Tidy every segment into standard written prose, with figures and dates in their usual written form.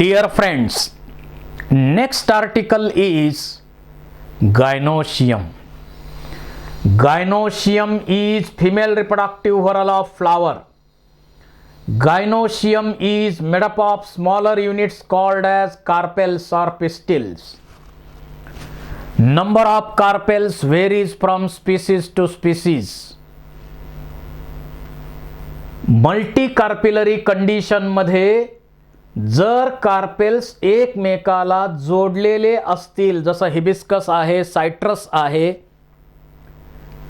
Dear friends, next article is gynoecium. Gynoecium is female reproductive whorl of flower. Gynoecium is made up of smaller units called as carpels or pistils. Number of carpels varies from species to species. Multicarpellary condition मध्ये जर carpels एकमेकाला जोडलेले असतील, जसं hibiscus आहे, citrus आहे,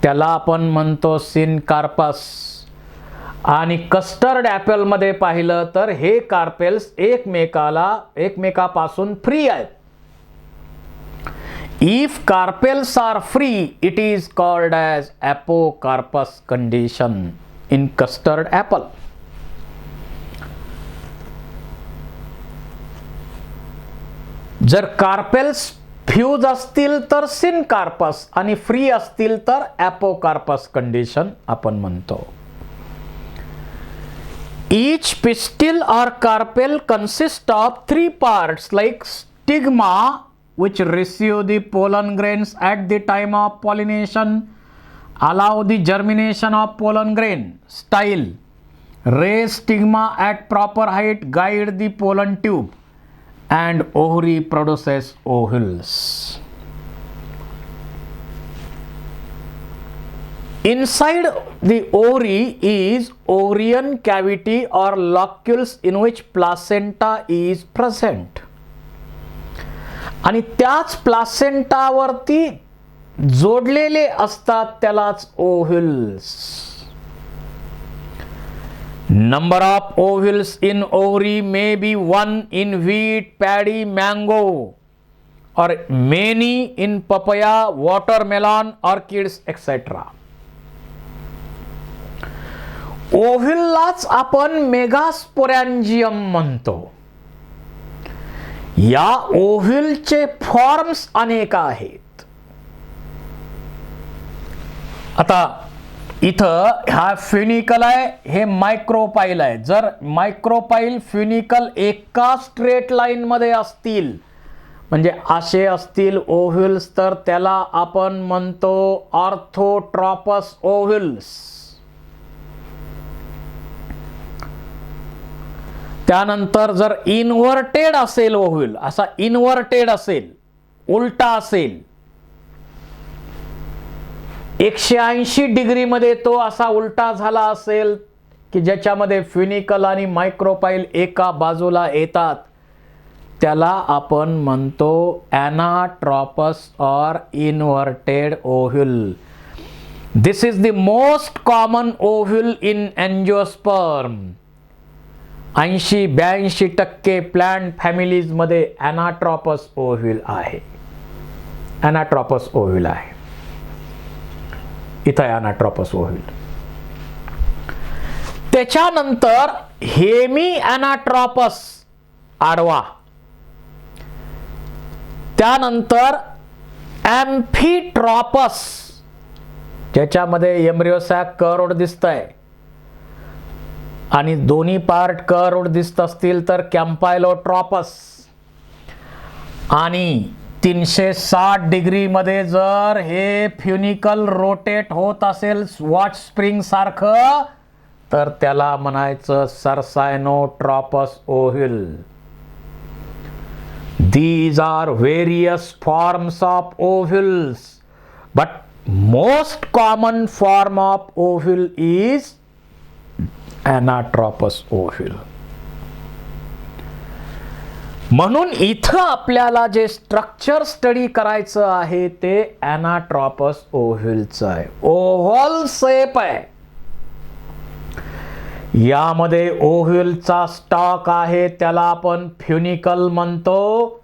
त्याला आपण म्हणतो सिनकार्पस. आणि कस्टर्ड ॲपल मध्ये पाहिलं तर हे कार्पेल्स एकमेकापासून फ्री आहेत. If carpels are free it is called as apocarpous condition in custard apple. जर कार्पेल्स फ्यूज असतील तर सिनकार्पस आणि फ्री असतील तर ॲपोकार्पस कंडिशन आपण म्हणतो. Each pistil or carpel consists of three parts like stigma, which receive the pollen grains at the time of pollination, allow the germination of pollen grain. Style: raise stigma at proper height, guide the pollen tube, and ovary produces ovules. Inside the ovary is ovarian cavity or locules in which placenta is present. आणि त्याच प्लासेंटावरती जोडलेले असतात, त्यालाच ओव्ह्यूल्स. Number of ovules in ovary may be one in wheat, paddy, mango, or many in papaya, watermelon, orchids, etc. ओव्ह्यूललाच आपण मेगास्पोरॅन्जियम म्हणतो. या ओव्ह्यूलचे forms अनेक आहेत. आता इथं हा फ्युनिकल आहे, हे मायक्रोपाईल आहे. जर मायक्रोपाईल फ्युनिकल एका स्ट्रेट लाईन मध्ये असतील, म्हणजे असे असतील ओव्ह्यूल्स, तर त्याला आपण म्हणतो ऑर्थोट्रॉपस ओव्ह्यूल्स. त्यानंतर जर इन्व्हर्टेड असेल ओव्ह्यूल, असा इन्व्हर्टेड असेल, उलटा असेल, 180 डिग्री मध्ये तो असा उलटा झाला असेल की ज्याच्यामध्ये फ्युनिकल आणि मायक्रोपाईल एका बाजूला येतात, त्याला आपण म्हणतो anatropous or inverted ovule. This is the most common ovule in angiosperm. 80-82% plant families मध्ये ॲनाट्रॉपस ओव्ह्यूल आहे. ॲनाट्रॉपस ओव्ह्यूल आहे. इथं ॲनाट्रॉपस ओव्ह्यूल. त्याच्यानंतर हेमी ॲनाट्रॉपस आडवा, त्यानंतर ॲम्फिट्रॉपस ज्याच्यामध्ये एम्ब्रियो सॅक कर्व्ड दिसतंय आणि दोन्ही पार्ट कर्व्ड दिसत असतील तर कॅम्पायलोट्रॉपस. आणि 360 डिग्री मध्ये जर हे फ्युनिकल रोटेट होत असेल वॉच स्प्रिंग सारखं, तर त्याला म्हणायचं सर्सायनोट्रॉपस ovule. These are various forms of ovules, but most common form of ovule is ॲनाट्रॉपस ovule. म्हणून इथं आपल्याला जे स्ट्रक्चर स्टडी करायचं आहे ते ॲनाट्रॉपस ओव्ह्यूलचं आहे. ओव्हल शेप आहे. यामध्ये ओव्ह्यूलचा स्टॉक आहे, त्याला आपण फ्युनिकल म्हणतो,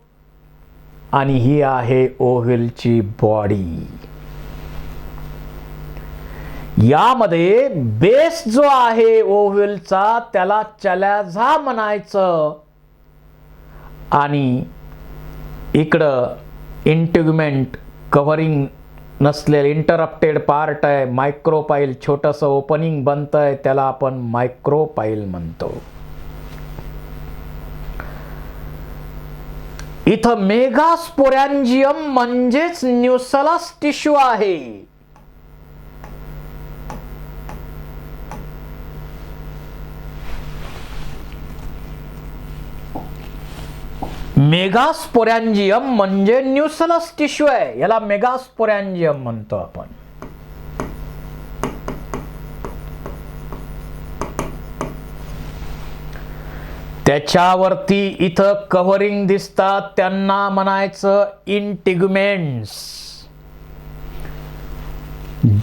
आणि ही आहे ओव्ह्यूलची बॉडी. यामध्ये बेस जो आहे ओव्ह्यूलचा त्याला चलॅझा म्हणायचं, आणि इकडं इंटिग्युमेंट कव्हरिंग नसलेले इंटरप्टेड पार्ट आहे, मायक्रोपाईल छोटंसं ओपनिंग बनतंय, त्याला आपण मायक्रोपाईल म्हणतो. इथं मेगास्पोरॅन्जियम म्हणजेच न्यूसलस टिश्यू आहे. मेगास्पोरॅन्जियम म्हणजे न्यूसलस टिश्यू आहे, याला मेगास्पोरॅन्जियम म्हणतो आपण. त्याच्यावरती इथं कव्हरिंग दिसतात, त्यांना म्हणायचं integuments.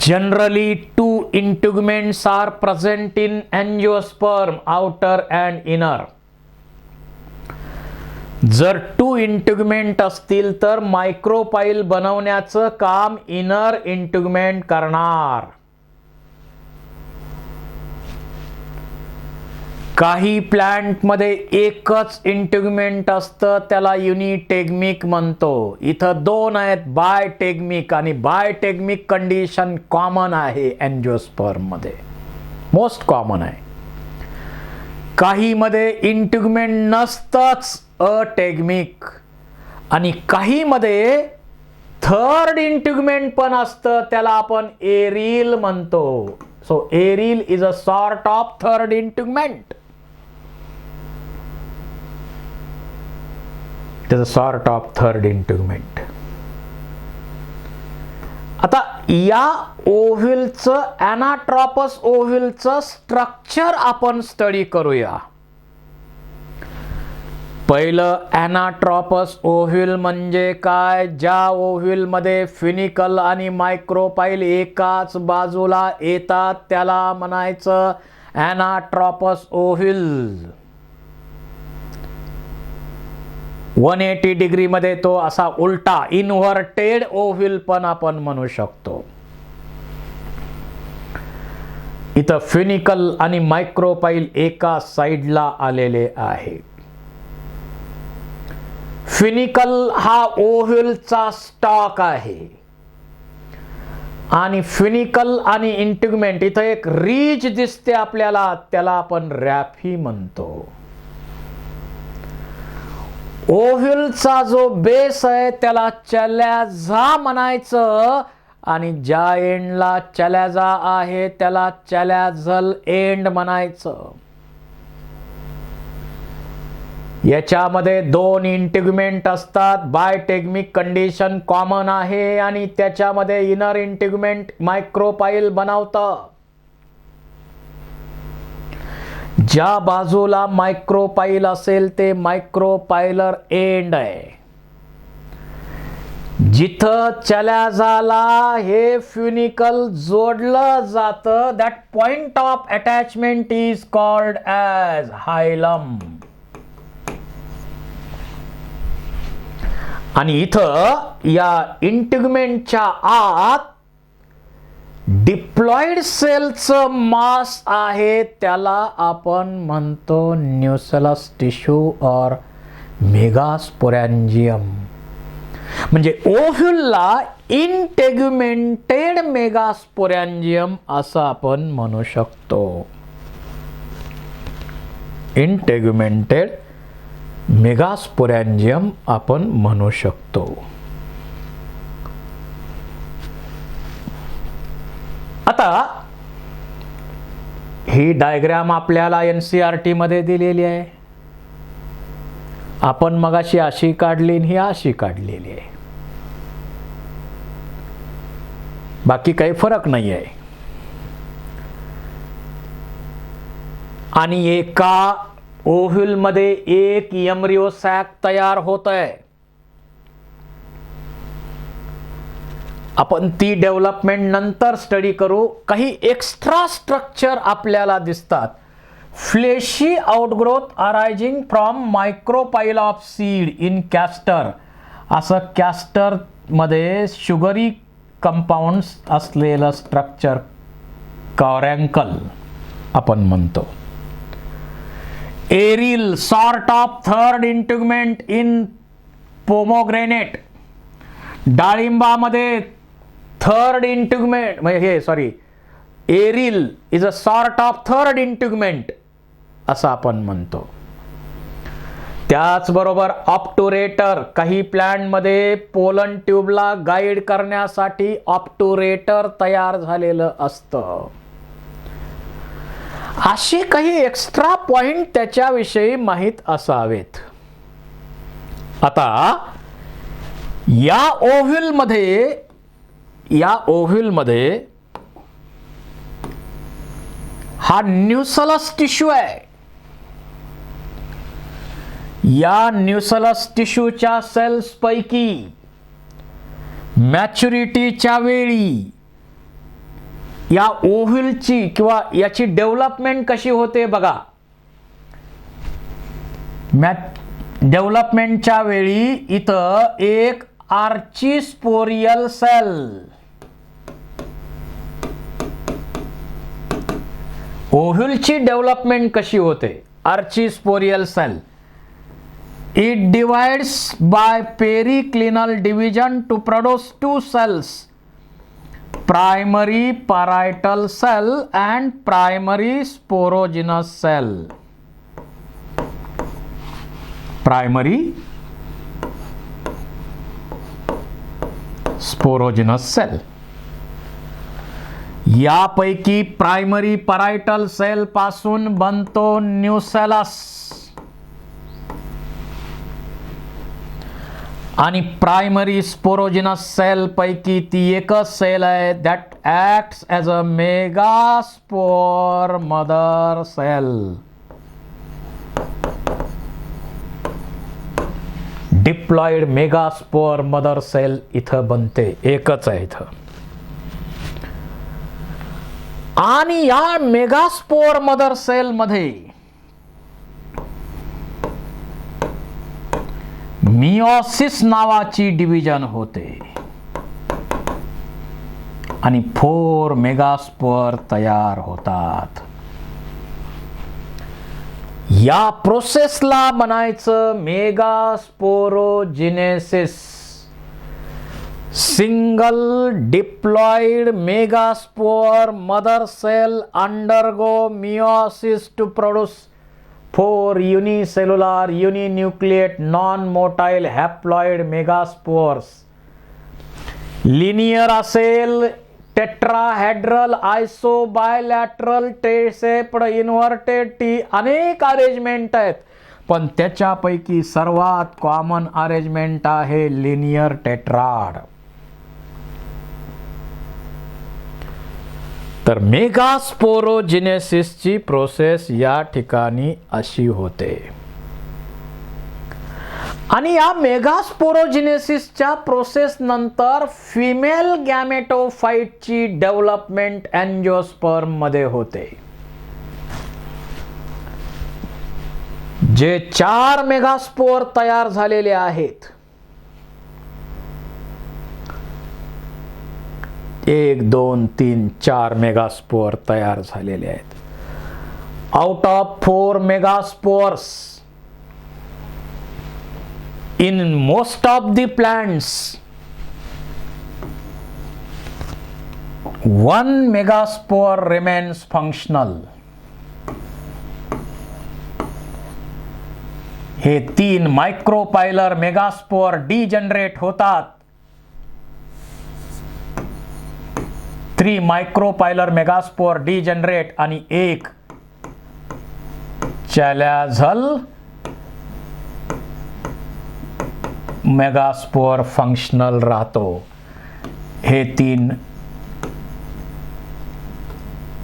Generally 2 integuments are present in angiosperm, outer and inner. जर 2 इंटिग्युमेंट असतील तर मायक्रोपाईल बनवण्याचं काम इनर इंटिग्युमेंट करणार. काही प्लांट मध्ये एकच इंटिग्युमेंट असतं, त्याला युनिटेग्मिक म्हणतो. इथं 2 आहेत, बायटेग्मिक, आणि बायटेग्मिक कंडिशन कॉमन आहे एंजिओस्पर्म मध्ये, मोस्ट कॉमन आहे. काही मध्ये इंटिग्युमेंट नसतंच, अटेग्मिक, आणि काही मध्ये थर्ड इंटिग्युमेंट पण असतं, त्याला आपण एरिल म्हणतो. So aril is a sort of third integument. It is a sort of third integument. आता या ओव्ह्यूलचं, एनाट्रॉपस ओव्ह्यूलचं स्ट्रक्चर आपण स्टडी करूया. पहिलं, एनाट्रॉपस ओव्ह्यूल म्हणजे काय? ज्या ओव्ह्यूल मध्ये फिनिकल आणि मायक्रोपाईल एकाच बाजूला येतात त्याला म्हणायचं एनाट्रॉपस ओव्ह्यूल. 180 डिग्री मध्ये तो असा उलटा, इन्व्हर्टेड ओव्ह्यूल पण आपण म्हणू शकतो. इथं फिनिकल आणि मायक्रोपाईल एका साइडला आलेले आहे. फिनिकल हा ओव्ह्यूलचा स्टॉक आहे, आणि फिनिकल आणि इंटिग्युमेंट, इथं एक रीच दिसते आपल्याला, त्याला आपण रॅफी म्हणतो. ओव्ह्यूलचा जो बेस आहे त्याला चॅलेझा म्हणायचं, आणि ज्या एंडला चॅलेझा आहे त्याला चॅलेझल एंड म्हणायचं. याच्यामध्ये 2 इंटिग्युमेंट असतात, बायटेग्मिक कंडिशन कॉमन आहे, आणि त्याच्यामध्ये इनर इंटिग्युमेंट मायक्रोपाईल बनवतं. ज्या बाजूला मायक्रोपाईल असेल ते मायक्रोपायलर एंड आहे. जिथं चॅलेझाला हे फ्युनिकल जोडलं जातं, that point of attachment is called as hilum. आणि इथं या इंटिग्युमेंटच्या आत डिप्लॉइड सेलचं मास आहे, त्याला आपण म्हणतो न्यूसलस टिश्यू और मेगास्पोरॅन्जियम. म्हणजे ओव्ह्यूलला इंटेग्युमेंटेड मेगास्पोरॅन्जियम असं आपण म्हणू शकतो. इंटेग्युमेंटेड मेगास्पोरॅन्जियम आपण म्हणू शकतो. आता ही डायग्राम आपल्याला NCERT मध्ये दिलेली आहे. आपण मगाशी अशी काढली आणि ही अशी काढलेली आहे, बाकी काही फरक नाही आहे. आणि एका ओव्ह्यूल मध्ये एक एम्ब्रियो सॅक तयार होत आहे. आपण ती डेव्हलपमेंट नंतर स्टडी करू. काही एक्स्ट्रा स्ट्रक्चर आपल्याला दिसतात. Fleshy outgrowth arising from micropyle of seed in castor. असं कॅस्टर मध्ये शुगरी कंपाऊंड्स असलेलं स्ट्रक्चर कॉरॅन्कल आपण म्हणतो. Aril sort of third integument in pomegranate. डाळिंबामध्ये थर्ड इंटिग्युमेंट म्हणजे aril is a sort of third integument असं आपण म्हणतो. त्याचबरोबर ऑप्टुरेटर, काही प्लांटमध्ये पोलन ट्यूबला गाईड करण्यासाठी ऑप्टुरेटर तयार झालेलं असतं. असे काही एक्स्ट्रा पॉइंट त्याच्याविषयी माहीत असावेत. आता या ओव्ह्यूलमध्ये हा न्यूसलस टिश्यू आहे. या न्यूसलस टिश्यूच्या सेल्स पैकी मॅच्युरिटीच्या वेळी या ओव्ह्यूलची किंवा याची डेव्हलपमेंट कशी होते बघा. डेव्हलपमेंटच्या वेळी इथं एक आर्चिस्पोरियल सेल, ओव्ह्यूलची डेव्हलपमेंट कशी होते. आर्चिस्पोरियल sale, it divides by periclinal division to produce two cells, primary parietal cell and primary sporogenous cell. Primary sporogenous cell. यापैकी प्रायमरी परायटल सेल पासून बनतो न्यूसेलस आणि प्रायमरी स्पोरोजिनस सेल पैकी ती एकच सेल आहे that acts as a megaspore mother cell. Diploid megaspore mother cell इथं बनते, एकच आहे इथं. आणि या मेगास्पोर मदर सेल मध्ये मिओसिस नावाची डिव्हिजन होते आणि 4 मेगास्पोर तयार होतात. या प्रोसेसला म्हणायचं megasporogenesis. Single diploid megaspore mother cell undergo meiosis to produce 4 unicellular uninucleate non-motile haploid megaspores. Linear असेल, tetrahedral, isobilateral, T shaped, inverted T, अनेक अरेंजमेंट आहेत, पण त्याच्यापैकी सर्वात कॉमन अरेंजमेंट आहे लिनियर टेट्राड. तर मेगास्पोरोजिनेसिसची प्रोसेस या ठिकाणी अशी होते. आणि या मेगास्पोरोजिनेसिसच्या प्रोसेस नंतर फिमेल गॅमेटोफाइटची डेव्हलपमेंट अँजिओस्पर्म मध्ये होते. जे 4 मेगास्पोर तयार झालेले आहेत, 1 2 3 4 मेगास्पोर तयार झालेले आहेत. Out of 4 megaspores in most of the plants 1 megaspore remains functional. हे 3 मायक्रोपायलर मेगास्पोर डिजनरेट होतात. 3 मायक्रोपायलर मेगास्पोर डिजनरेट आणि 1 चॅलाझल मेगास्पोर फंक्शनल राहतो. हे 3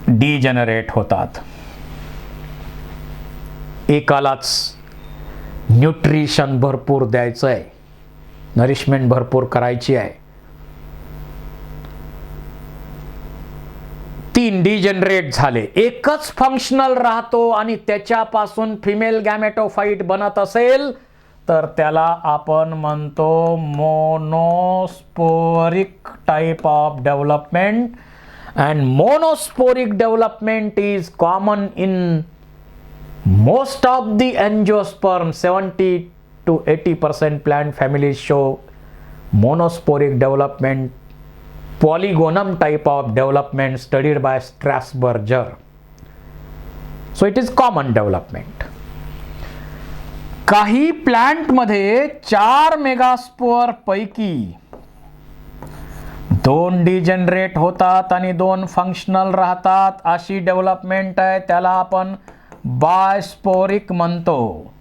डिजनरेट होतात. एकालाच न्यूट्रिशन भरपूर द्यायचं आहे, नरिशमेंट भरपूर करायची आहे. 3 डिजनरेट झाले, एकच फंक्शनल राहतो आणि त्याच्यापासून फिमेल गॅमेटोफाइट बनत असेल तर त्याला आपण म्हणतो monosporic type of development. And monosporic development is common in most of the angiosperm. 70 to 80% plant families show monosporic development, polygonum type of development studied by Strasburger. So it is common development. काही प्लांटमध्ये 4 मेगास्पोअर पैकी 2 degenerate होतात आणि 2 functional राहतात, अशी development आहे, त्याला आपण बायस्पोरिक म्हणतो.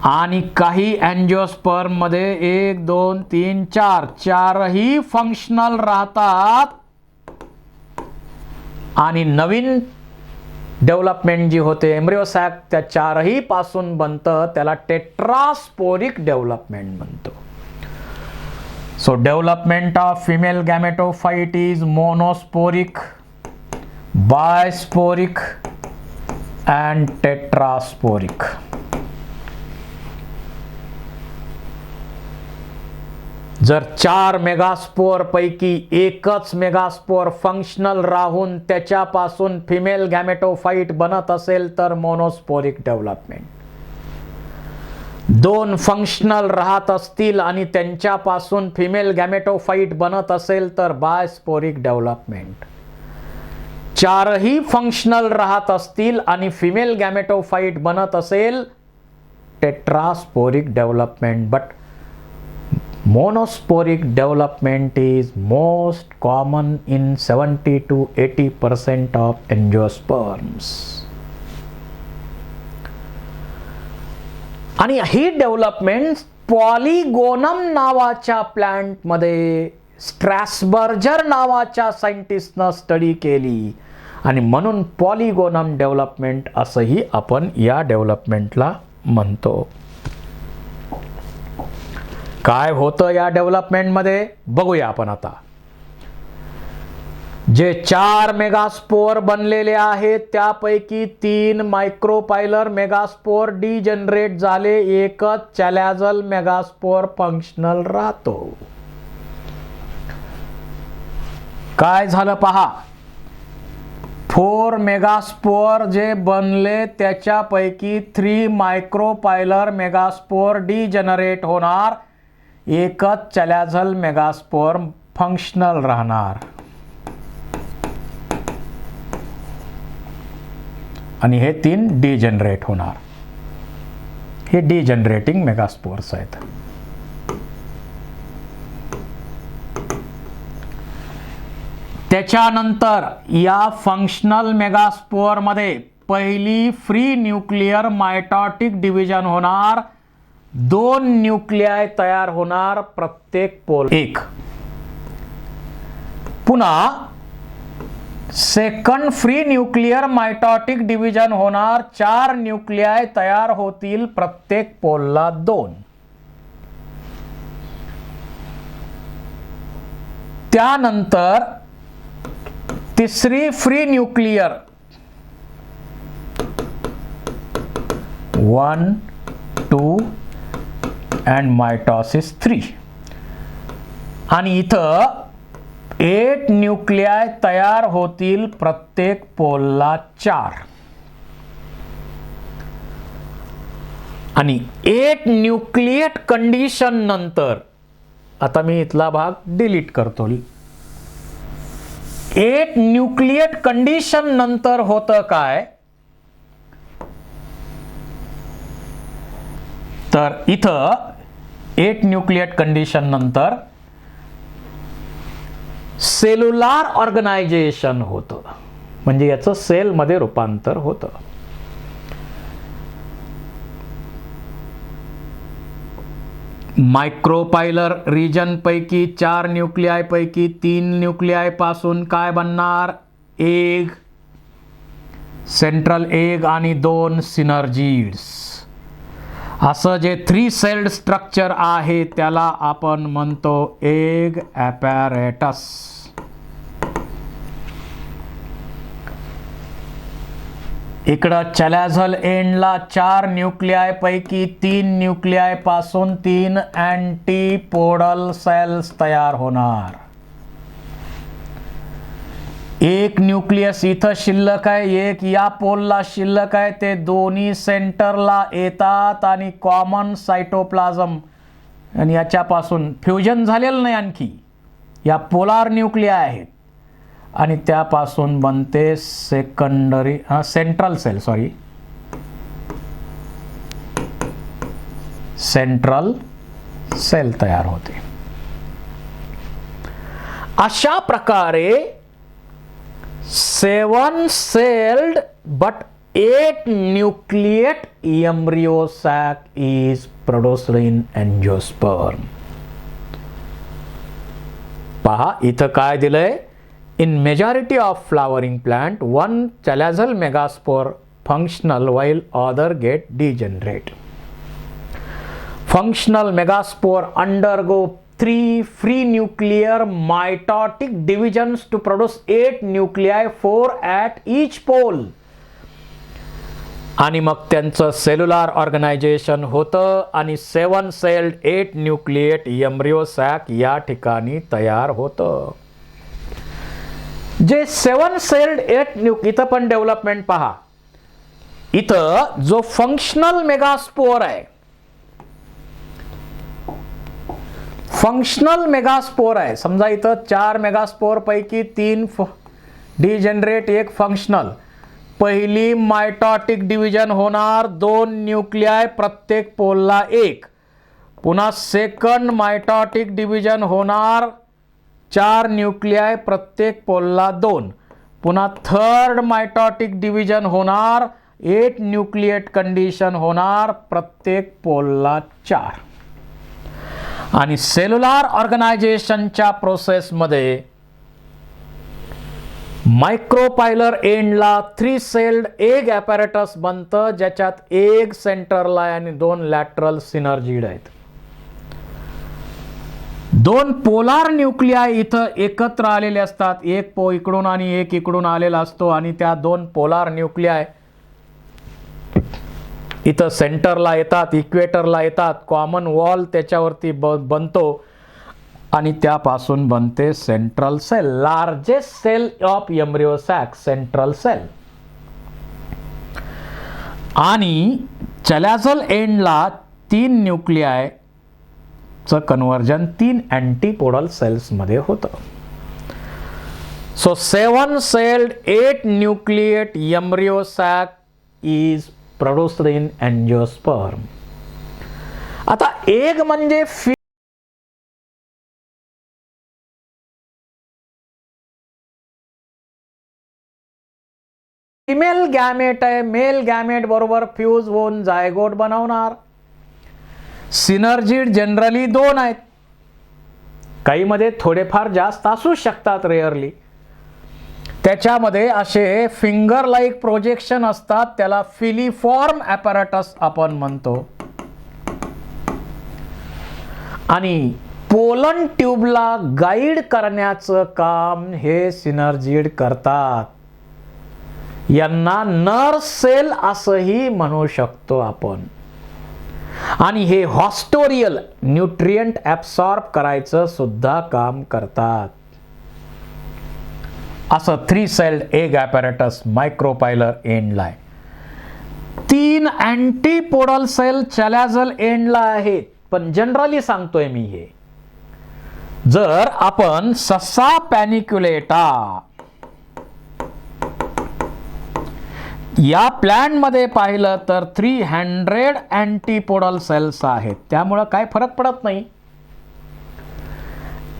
आणि काही अँजिओस्पर्म मध्ये 1 2 3 4 चारही फंक्शनल राहतात. आणि नवीन डेव्हलपमेंट जी होते एम्ब्रिओसॅक त्या चारही पासून बनतं, त्याला टेट्रास्पोरिक डेव्हलपमेंट म्हणतो. So development of female gametophyte is monosporic, bisporic and tetrasporic. जर 4 मेगास्पोअर पैकी एकच मेगास्पोअर फंक्शनल राहून त्याच्यापासून फिमेल गॅमेटोफाइट बनत असेल तर मोनोस्पोरिक डेव्हलपमेंट. 2 फंक्शनल राहत असतील आणि त्यांच्यापासून फिमेल गॅमेटोफाइट बनत असेल तर बायस्पोरिक डेव्हलपमेंट. 4ही फंक्शनल राहत असतील आणि फिमेल गॅमेटोफाइट बनत असेल, tetrasporic development. But monosporic development is most common in 70 to 80% of angiosperms. आणि ही डेव्हलपमेंट पॉलिगोनम नावाच्या प्लांटमध्ये स्ट्रॅसबर्जर नावाच्या सायंटिस्टनं स्टडी केली आणि म्हणून पॉलिगोनम डेव्हलपमेंट असंही आपण या डेव्हलपमेंटला म्हणतो. काय होतं या डेव्हलपमेंटमध्ये बघूया आपण आता. जे 4 मेगास्पोअर बनलेले आहेत त्यापैकी 3 मायक्रोपायलर मेगास्पोअर डिजनरेट झाले, एकच चॅलॅझल मेगास्पोअर फंक्शनल राहतो. काय झालं पहा. 4 मेगास्पोअर जे बनले त्याच्यापैकी 3 मायक्रोपायलर मेगास्पोअर डिजनरेट होणार, एकच चॅलॅझल मेगास्पोअर फंक्शनल राहणार. आणि हे 3 डिजनरेट होणार. हे डिजनरेटिंग मेगास्पोअर्स आहेत. त्याच्यानंतर या फंक्शनल मेगास्पोअर मध्ये पहिली फ्री न्यूक्लियर मायटॉटिक डिव्हिजन होणार. 2 न्यूक्लियाय तयार होणार प्रत्येक पोल 1. पुन्हा second free nuclear mitotic division होणार. 4 न्यूक्लियाय तयार होतील प्रत्येक पोलला 2. त्यानंतर तिसरी फ्री न्यूक्लियर 1 2 and mitosis 3. आणि इथं 8 न्यूक्लियाय तयार होतील प्रत्येक पोलला 4. आणि 8 न्यूक्लिएट कंडिशन नंतर, आता मी इथला भाग डिलीट करतो. 8 न्यूक्लिएट कंडिशन नंतर होतं काय, तर इथं 8 न्यूक्लिएट कंडिशन नंतर सेल्युलर ऑर्गनायझेशन होतं, म्हणजे याचं सेलमध्ये रूपांतर होतं. मायक्रोपायलर रिजन पैकी 4 न्यूक्लियाय पैकी 3 न्यूक्लियाय पासून काय बनणार, एग, सेंट्रल एग आणि 2 सिनर्जिड्स. असं जे 3 सेल्ड स्ट्रक्चर आहे त्याला आपण म्हणतो एग ॲपॅरेटस. इकडं चॅलॅझल एंडला 4 न्यूक्लियाय पैकी 3 न्यूक्लियाय पासून 3 अँटीपोडल सेल्स तयार होणार. एक न्यूक्लियस इथं शिल्लक आहे, एक या पोलला शिल्लक आहे. ते दोन्ही सेंटरला येतात आणि कॉमन सायटोप्लाझम आणि याच्यापासून फ्युजन झालेलं नाही आणखी, या पोलार न्यूक्लियाय आहेत आणि त्यापासून बनते सेंट्रल सेल. सेंट्रल सेल तयार होते. अशा प्रकारे 7 celled but 8 nucleate embryo sac is produced in angiosperm. पहा इथं काय दिलंय. In majority of flowering plant, one chalazal megaspore functional while other get degenerate. Functional megaspore undergo 3 free nuclear mitotic divisions to produce 8 nuclei, 4 at each pole. आणि मग त्यांचं cellular organisation होतं आणि 7 celled 8 nucleate embryo sack या ठिकाणी तयार होतं. जे 7 celled 8 इथं पण डेव्हलपमेंट पहा. इथं जो फंक्शनल मेगास्पोर आहे, फंक्शनल मेगास्पोर आहे, समजा इथं 4 मेगास्पोर पैकी 3 डिजनरेट, 1 फंक्शनल. पहिली मायटॉटिक डिव्हिजन होणार, 2 न्यूक्लिआय प्रत्येक पोलला 1. पुन्हा सेकंड मायटॉटिक डिव्हिजन होणार, 4 न्यूक्लिआय प्रत्येक पोलला 2. पुन्हा थर्ड मायटॉटिक डिव्हिजन होणार, 8 न्यूक्लिएट कंडिशन होणार, प्रत्येक पोलला 4. आणि सेल्युलर ऑर्गनायझेशनच्या प्रोसेसमध्ये मायक्रोपायलर एंडला 3 celled एग ॲपॅरेटस बनतं, ज्याच्यात 1 सेंटरला आणि 2 लॅटरल सिनर्जिड आहेत. 2 पोलार न्यूक्लिआय इथं एकत्र आलेले असतात, एक इकडून आणि एक इकडून आलेला असतो. आणि त्या 2 पोलार न्यूक्लिआय इथं सेंटरला येतात, इक्वेटरला येतात, कॉमन वॉल त्याच्यावरती बनतो आणि त्यापासून बनते central cell, largest cell of embryo sac, central cell. आणि चॅलाझल एंडला 3 न्यूक्लिआय चं कन्वर्जन 3 अँटीपोडल सेल्स मध्ये होतं. So 7 celled 8 nucleate embryo sac is produced in angiosperm. आता एग म्हणजे फिमेल गॅमेट आहे, मेल गॅमेट बरोबर फ्यूज होऊन जायगोट बनवणार. सिनर्जिड जनरली 2 आहेत, काही मध्ये थोडेफार जास्त असू शकतात, रेअरली. त्याच्यामध्ये असे फिंगर लाईक प्रोजेक्शन असतात, त्याला फिलिफॉर्म ॲपॅरेटस आपण म्हणतो. आणि पोलन ट्यूबला गाईड करण्याचं काम हे सिनर्जिड करतात. यांना नर्स सेल असंही म्हणू शकतो आपण. आणि हे हॉस्टोरियल न्यूट्रिएंट ॲब्सॉर्ब करायचं सुद्धा काम करतात. असं 3 celled एग ॲपॅरेटस मायक्रोपायलर एंडला आहे. 3 अँटीपोडल सेल चॅलाझल एंडला आहेत, पण जनरली सांगतोय मी हे. जर आपण ससा पॅनिक्युलेटा या प्लॅन मध्ये पाहिलं तर 300 अँटीपोडल सेल्स आहेत, त्यामुळं काय फरक पडत नाही.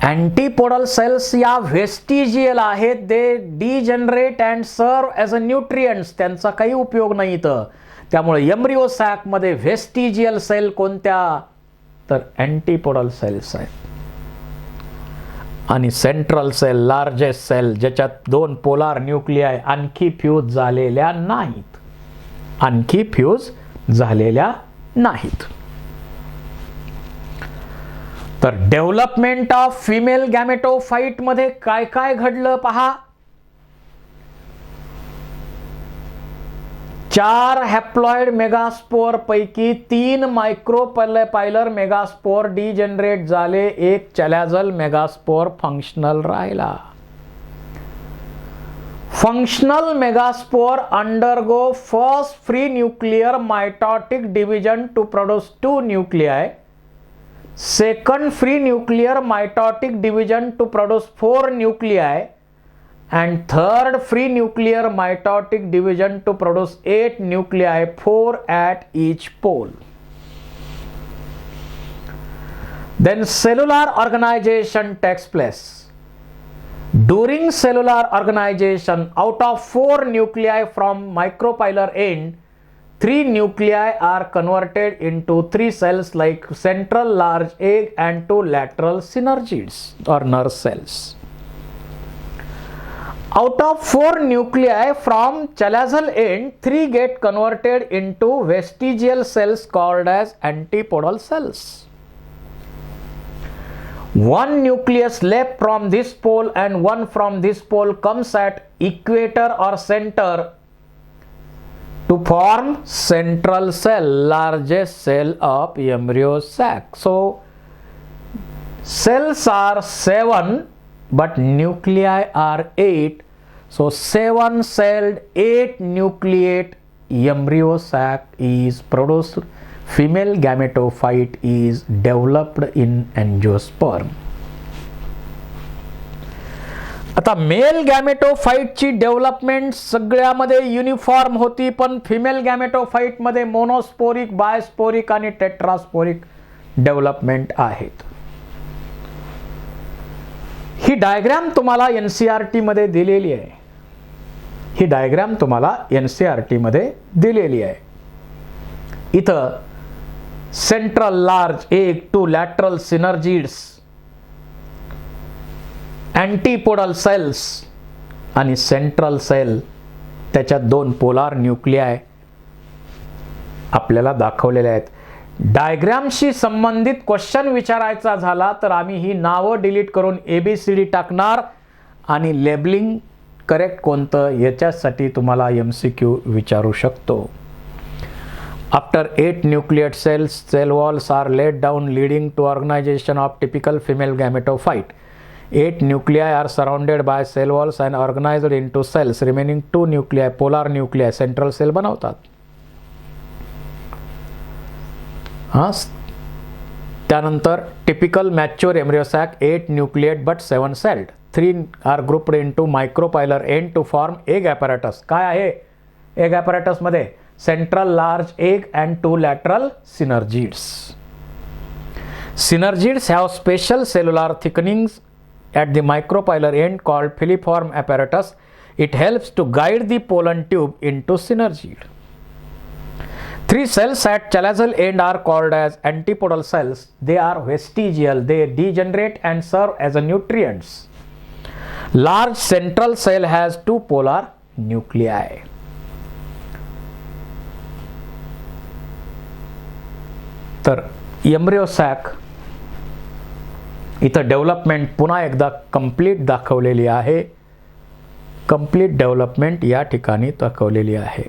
अँटीपोडल सेल्स या व्हेस्टिजियल आहेत, दे डिजनरेट अँड सर्व ॲज अ न्यूट्रिएंट्स, त्यांचा काही उपयोग नाही इथं. त्यामुळे एम्ब्रियो सॅक मध्ये व्हेस्टिजियल सेल कोणत्या, तर अँटीपोडल सेल्स आहेत. आणि सेंट्रल सेल, लार्जेस्ट सेल, ज्याच्यात 2 पोलार न्यूक्लिआय आणखी फ्यूज झालेल्या नाहीत, आणखी फ्यूज झालेल्या नाहीत. तर डेव्हलपमेंट ऑफ फिमेल गॅमेटोफाइट मध्ये काय काय घडलं पहा. 4 हॅप्लॉइड मेगास्पोर पैकी 3 मायक्रोपायलर मेगास्पोर डिजनरेट झाले, 1 चॅलाझल मेगास्पोर फंक्शनल राहिला. Functional megaspore undergo first free nuclear mitotic division to produce 2 nuclei, second free nuclear mitotic division to produce 4 nuclei, and third free nuclear mitotic division to produce 8 nuclei, 4 at each pole. Then cellular organization takes place. During cellular organization, out of 4 nuclei from micropylar end, 3 nuclei are converted into 3 cells like central large egg and 2 lateral synergids or nerve cells. Out of 4 nuclei from chalazal end, 3 get converted into vestigial cells called as antipodal cells. One nucleus left from this pole and one from this pole comes at equator or center to form central cell, largest cell of embryo sac. So cells are 7 but nuclei are 8. So 7 celled 8 nucleate embryo sac is produced. Female gametophyte is developed in angiosperm. आता mail गॅमेटोफाईटची development सगळ्यामध्ये uniform होती, पण female गॅमेटोफाईट मध्ये monosporic, बायस्पोरिक आणि tetrasporic development आहेत. ही diagram तुम्हाला NCERT मध्ये दिलेली आहे. ही डायग्राम तुम्हाला एनसीईआरटी मध्ये दिलेली आहे. इथं central large egg, 2 lateral synergids, antipodal cells आणि सेंट्रल सेल, त्याच्यात 2 पोलार न्यूक्लियाय आपल्याला दाखवलेले आहेत. डायग्रामशी संबंधित क्वेश्चन विचारायचा झाला तर आम्ही ही नावं डिलीट करून ABCD टाकणार आणि लेबलिंग करेक्ट कोणतं याच्यासाठी तुम्हाला MCQ विचारू शकतो. After 8 nucleate cells, cell walls are laid down leading to organization of typical female gametophyte. 8 nuclei are surrounded by cell walls and organized into cells. Remaining 2 nuclei, polar nuclei, central cell बनवतात. त्यानंतर typical mature embryo sac 8 nucleate but 7 celled. 3 are grouped into micropylar end to form egg apparatus. काय आहे egg apparatus मध्ये? Central large egg and 2 lateral synergids. Synergids have special cellular thickenings at the micropylar end called filiform apparatus. It helps to guide the pollen tube into synergid. 3 cells at chalazal end are called as antipodal cells. They are vestigial. They degenerate and serve as a nutrients. Large central cell has 2 polar nuclei. तर embryo sack इथं development पुन्हा एकदा complete दाखवलेली आहे. Complete development या ठिकाणी दाखवलेली आहे.